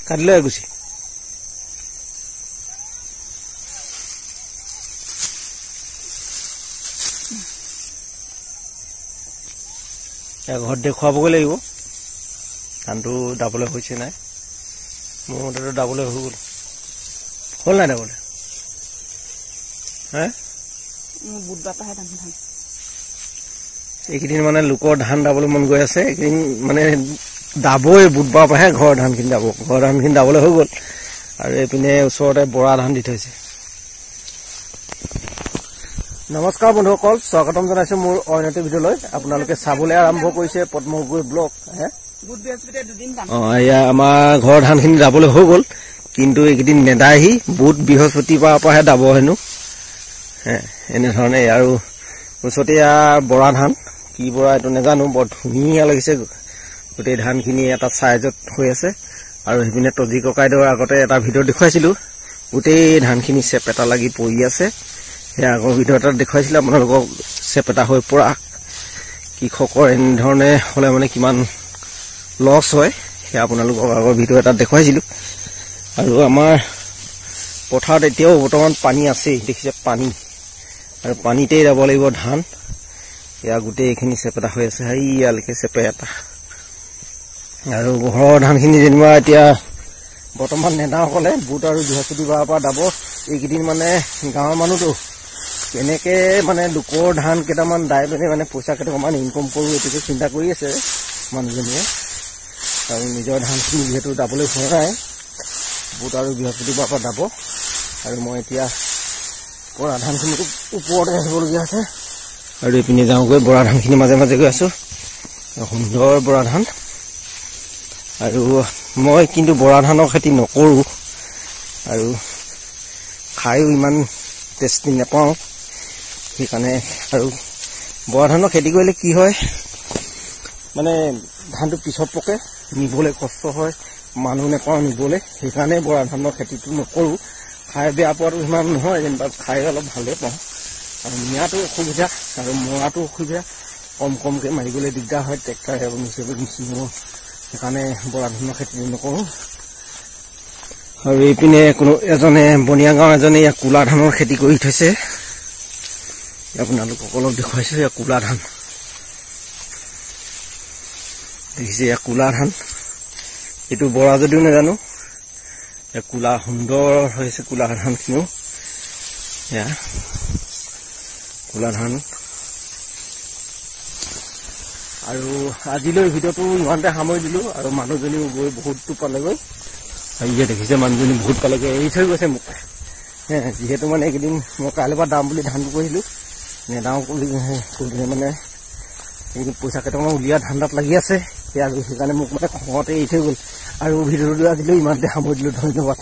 কাটিলে গুছি ঘৰত দেখুৱাবগৈ লাগিব ধানটো দাবলৈ হৈছে নাই মোৰ মতেতো দাবলৈ হৈ গ'ল হ'ল নাই দাবলৈ হে বুধবাৰ পাহে ধান এইকেইদিন মানে লোকৰ ধান দাবলৈ মন গৈ আছে এইকেইদিন মানে দাবই বুধবাৰ পাহে ঘৰৰ ধানখিনি দাব ঘৰৰ ধানখিনি দাবলৈ হৈ গ'ল আৰু এইপিনে ওচৰতে বৰা ধান দি থৈছে নমস্কাৰ বন্ধুসকল স্বাগতম জনাইছো মোৰ অন্যটো ভিডিঅ'লৈ আপোনালোকে চাবলৈ আৰম্ভ কৰিছে পদ্মগুৰি ব্লগ বুধ বৃহস্পতিয়ে দুদিন ধান এয়া আমাৰ ঘৰৰ ধানখিনি দাবলৈ হৈ গ'ল কিন্তু এইকেইদিন নেদাহি বুধ বৃহস্পতিবাৰ পৰাহে দাব হেনো এনেধৰণে আৰু ওচৰতে বৰা ধান কি বৰা এইটো নাজানো বৰ ধুনীয়া লাগিছে গোটেই ধানখিনি এটা চাইজত হৈ আছে আৰু সেইপিনে তজি ককাইদেউৰ আগতে এটা ভিডিঅ' দেখুৱাইছিলো গোটেই ধানখিনি চেপেটা লাগি পৰি আছে সেই আগৰ ভিডিঅ' এটা দেখুৱাইছিলো আপোনালোকক চেপেটা হৈ পৰা কৃষকৰ এনেধৰণে হ'লে মানে কিমান লছ হয় সেই আপোনালোকক আগৰ ভিডিঅ' এটা দেখুৱাইছিলো আৰু আমাৰ পথাৰত এতিয়াও বৰ্তমান পানী আছে দেখিছে পানী আৰু পানীতেই যাব লাগিব ধান এয়া গোটেই এইখিনি চেপেটা হৈ আছে ইয়ালৈকে চেপেটা আৰু ঘৰৰ ধানখিনি যেনিবা এতিয়া বৰ্তমান নেদাসকলে বুধ আৰু বৃহস্পতিবাৰৰ পৰা দাব এইকেইদিন মানে গাঁৱৰ মানুহটো কেনেকে মানে লোকৰ ধান কেইটামান দাই পিনে মানে পইচা কেইটামান ইনকম কৰোঁ এইটোকে চিন্তা কৰি আছে মানুহজনীয়ে আৰু নিজৰ ধানখিনি যিহেতু দাবলৈ হোৱা নাই বুধ আৰু বৃহস্পতিবাৰৰ পৰা দাব আৰু মই এতিয়া বৰা ধানখিনি ওপৰতে ৰাখিবলগীয়া আছে আৰু এইপিনে যাওঁগৈ বৰা ধানখিনি মাজে মাজে গৈ আছো সুন্দৰ বৰা ধান আৰু মই কিন্তু বৰা ধানৰ খেতি নকৰোঁ আৰু খায়ো ইমান টেষ্টি নাপাওঁ সেইকাৰণে আৰু বৰা ধানৰ খেতি কৰিলে কি হয় মানে ধানটো পিছত পকে নিবলৈ কষ্ট হয় মানুহ নাপাওঁ নিবলৈ সেইকাৰণে বৰা ধানৰ খেতিটো নকৰোঁ খাই বেয়া পোৱাটো সিমান নহয় যেনিবা খাই অলপ ভালেই পাওঁ আৰু নিয়াটো অসুবিধা আৰু মৰাটো অসুবিধা কমকৈ মাৰিবলৈ দিগদাৰ হয় ট্ৰেক্টৰ মেচিনৰ সেইকাৰণে বৰা ধানৰ খেতি নকৰোঁ আৰু এইপিনে কোনো এজনে বনিয়া গাঁও এজনে ইয়াত কোলা ধানৰ খেতি কৰি থৈছে আপোনালোকক অলপ দেখুৱাইছো ইয়াত কোলা ধান দেখিছে ইয়াত কোলা ধান এইটো বৰা যদিও নাজানো ইয়াত কোলা সুন্দৰ হৈছে কোলা ধানখিনিও এয়া কোলা ধান আৰু আজিলৈ ভিডিঅ'টো ইমানতে সামৰি দিলো আৰু মানুহজনীও গৈ বহুতটো পালেগৈ ইয়ে দেখিছে মানুহজনী বহুত পালেগৈ এৰি থৈ গৈছে মোক যিহেতু মানে এইকেইদিন মই কাইলৈ পৰা দাম বুলি ধানটো কৰিছিলোঁ নেদাওঁ বুলি মানে এইকেইদিন পইচা কেইটামান উলিওৱা ধান্দাত লাগি আছে সেইকাৰণে মোক মানে খঙতে এৰি থৈ গ'ল আৰু ভিডিঅ'টো আজিলৈ ইমানতে সামৰি দিলো ধন্যবাদ।